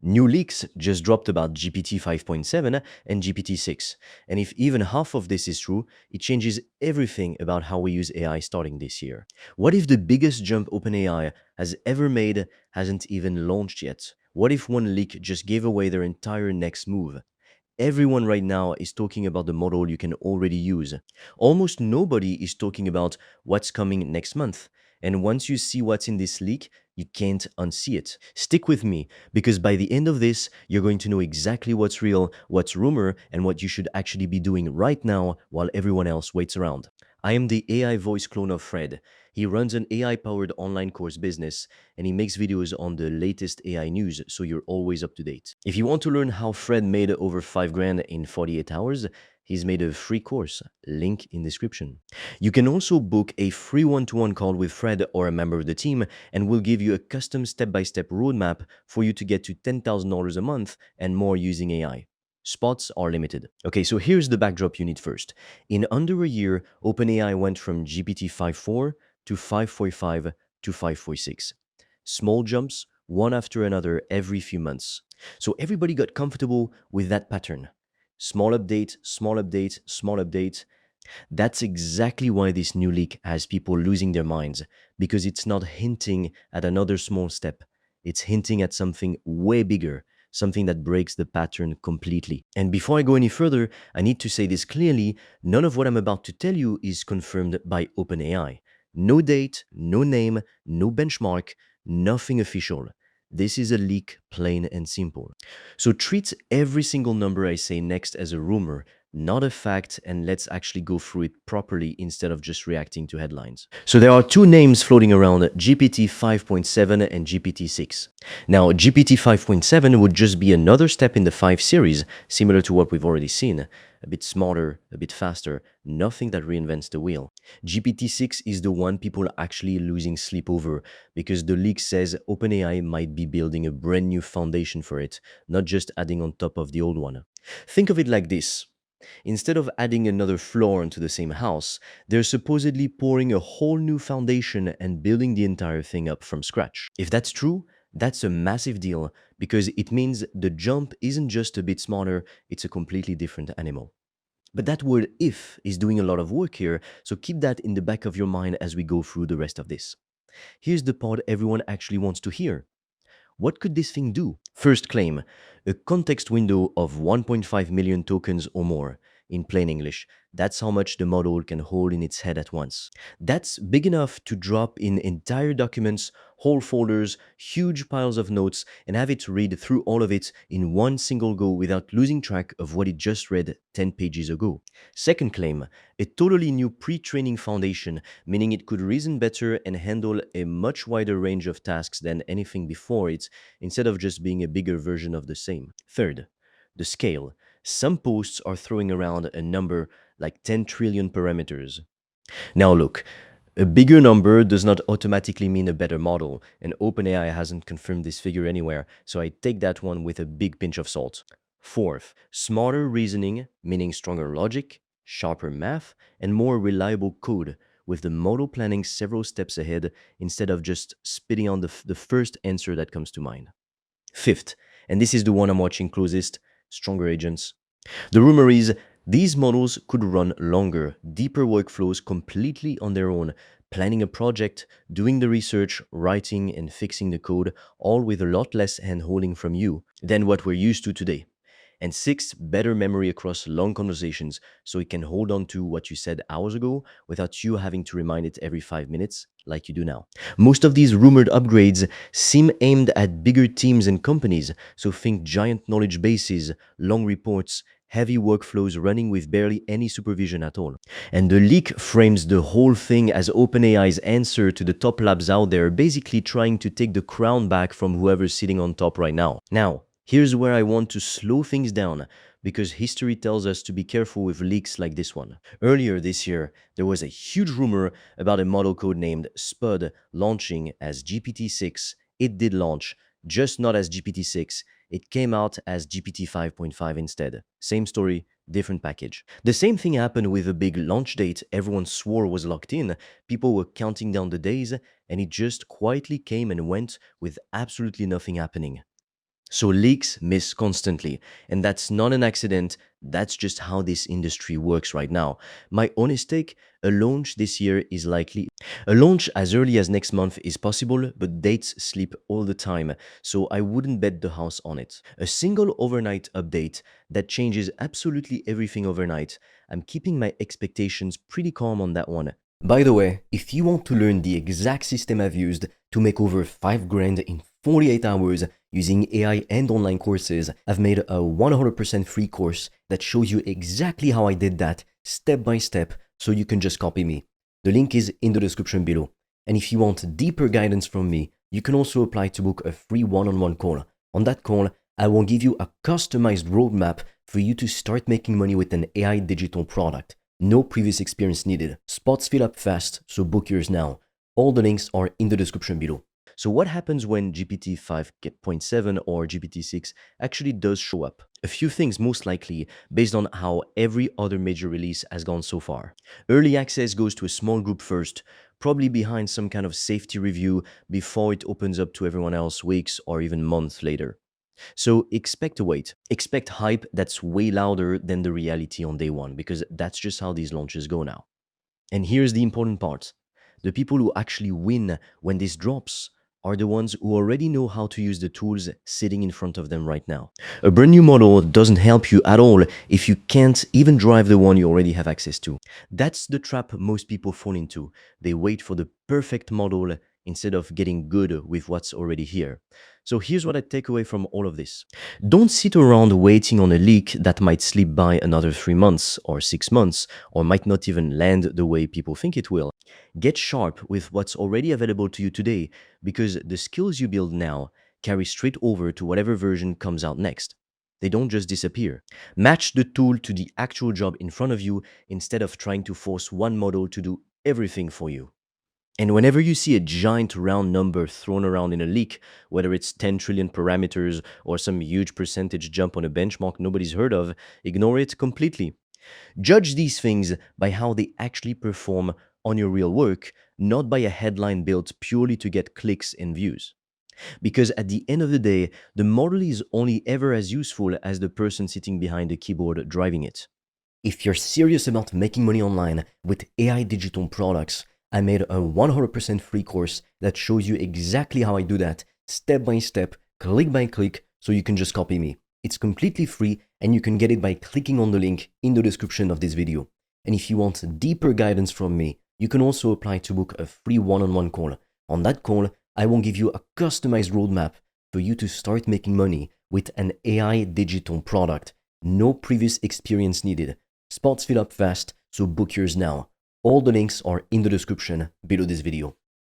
New leaks just dropped about GPT 5.7 and GPT-6, and if even half of this is true, it changes everything about how we use AI starting this year. What if the biggest jump OpenAI has ever made hasn't even launched yet? What if one leak just gave away their entire next move? Everyone right now is talking about the model you can already use. Almost nobody is talking about what's coming next month. And once you see what's in this leak, you can't unsee it. Stick with me, because by the end of this, you're going to know exactly what's real, what's rumor, and what you should actually be doing right now while everyone else waits around. I am the AI voice clone of Fred. He runs an AI-powered online course business, and he makes videos on the latest AI news, so you're always up to date. If you want to learn how Fred made over 5 grand in 48 hours, he's made a free course, link in description. You can also book a free one-to-one call with Fred or a member of the team, and we'll give you a custom step-by-step roadmap for you to get to $10,000 a month and more using AI. Spots are limited. Okay, so here's the backdrop you need first. In under a year, OpenAI went from GPT 5.4 to 5.45 to 5.46. Small jumps, one after another every few months. So everybody got comfortable with that pattern. Small update, small update, small update. That's exactly why this new leak has people losing their minds, because it's not hinting at another small step. It's hinting at something way bigger, something that breaks the pattern completely. And before I go any further, I need to say this clearly: none of what I'm about to tell you is confirmed by OpenAI. No date, no name, no benchmark, nothing official. This is a leak, plain and simple. So treat every single number I say next as a rumor, not a fact, and let's actually go through it properly instead of just reacting to headlines. So there are two names floating around: GPT 5.7 and GPT 6. Now, GPT 5.7 would just be another step in the 5 series, similar to what we've already seen. A bit smarter, a bit faster, nothing that reinvents the wheel. GPT-6 is the one people are actually losing sleep over, because the leak says OpenAI might be building a brand new foundation for it, not just adding on top of the old one. Think of it like this. Instead of adding another floor onto the same house, they're supposedly pouring a whole new foundation and building the entire thing up from scratch. If that's true, that's a massive deal, because it means the jump isn't just a bit smarter, it's a completely different animal. But that word "if" is doing a lot of work here, so keep that in the back of your mind as we go through the rest of this. Here's the part everyone actually wants to hear. What could this thing do? First claim: a context window of 1.5 million tokens or more. In plain English, that's how much the model can hold in its head at once. That's big enough to drop in entire documents, whole folders, huge piles of notes, and have it read through all of it in one single go without losing track of what it just read 10 pages ago. Second claim: a totally new pre-training foundation, meaning it could reason better and handle a much wider range of tasks than anything before it, instead of just being a bigger version of the same. Third, the scale. Some posts are throwing around a number like 10 trillion parameters. Now look, a bigger number does not automatically mean a better model, and OpenAI hasn't confirmed this figure anywhere, so I take that one with a big pinch of salt. Fourth, smarter reasoning, meaning stronger logic, sharper math, and more reliable code, with the model planning several steps ahead instead of just spitting on the first answer that comes to mind. Fifth, and this is the one I'm watching closest: stronger agents. The rumor is these models could run longer, deeper workflows completely on their own, planning a project, doing the research, writing and fixing the code, all with a lot less hand-holding from you than what we're used to today. And sixth, better memory across long conversations, so it can hold on to what you said hours ago without you having to remind it every 5 minutes like you do now. Most of these rumored upgrades seem aimed at bigger teams and companies, so think giant knowledge bases, long reports, heavy workflows running with barely any supervision at all. And the leak frames the whole thing as OpenAI's answer to the top labs out there, basically trying to take the crown back from whoever's sitting on top right now. Now, here's where I want to slow things down, because history tells us to be careful with leaks like this one. Earlier this year, there was a huge rumor about a model code named Spud launching as GPT-6. It did launch, just not as GPT-6. It came out as GPT 5.5 instead. Same story, different package. The same thing happened with a big launch date everyone swore was locked in. People were counting down the days, and it just quietly came and went with absolutely nothing happening. So leaks miss constantly, and that's not an accident. That's just how this industry works right now. My honest take, a launch this year is likely. A launch as early as next month is possible, but dates slip all the time, so I wouldn't bet the house on it. A single overnight update that changes absolutely everything overnight. I'm keeping my expectations pretty calm on that one. By the way, if you want to learn the exact system I've used to make over 5 grand in 48 hours using AI and online courses, I've made a 100% free course that shows you exactly how I did that step by step so you can just copy me. The link is in the description below. And if you want deeper guidance from me, you can also apply to book a free one-on-one call. On that call, I will give you a customized roadmap for you to start making money with an AI digital product. No previous experience needed. Spots fill up fast, so book yours now. All the links are in the description below. So what happens when GPT 5.7 or GPT 6 actually does show up? A few things most likely based on how every other major release has gone so far. Early access goes to a small group first, probably behind some kind of safety review before it opens up to everyone else weeks or even months later. So expect a wait. Expect hype that's way louder than the reality on day one, because that's just how these launches go now. And here's the important part. The people who actually win when this drops are the ones who already know how to use the tools sitting in front of them right now. A brand new model doesn't help you at all if you can't even drive the one you already have access to. That's the trap most people fall into. They wait for the perfect model instead of getting good with what's already here. So here's what I take away from all of this. Don't sit around waiting on a leak that might slip by another 3 months or 6 months or might not even land the way people think it will. Get sharp with what's already available to you today, because the skills you build now carry straight over to whatever version comes out next. They don't just disappear. Match the tool to the actual job in front of you instead of trying to force one model to do everything for you. And whenever you see a giant round number thrown around in a leak, whether it's 10 trillion parameters or some huge percentage jump on a benchmark nobody's heard of, ignore it completely. Judge these things by how they actually perform on your real work, not by a headline built purely to get clicks and views. Because at the end of the day, the model is only ever as useful as the person sitting behind the keyboard driving it. If you're serious about making money online with AI digital products, I made a 100% free course that shows you exactly how I do that, step by step, click by click, so you can just copy me. It's completely free and you can get it by clicking on the link in the description of this video. And if you want deeper guidance from me, you can also apply to book a free one-on-one call. On that call, I will give you a customized roadmap for you to start making money with an AI digital product. No previous experience needed. Spots fill up fast, so book yours now. All the links are in the description below this video.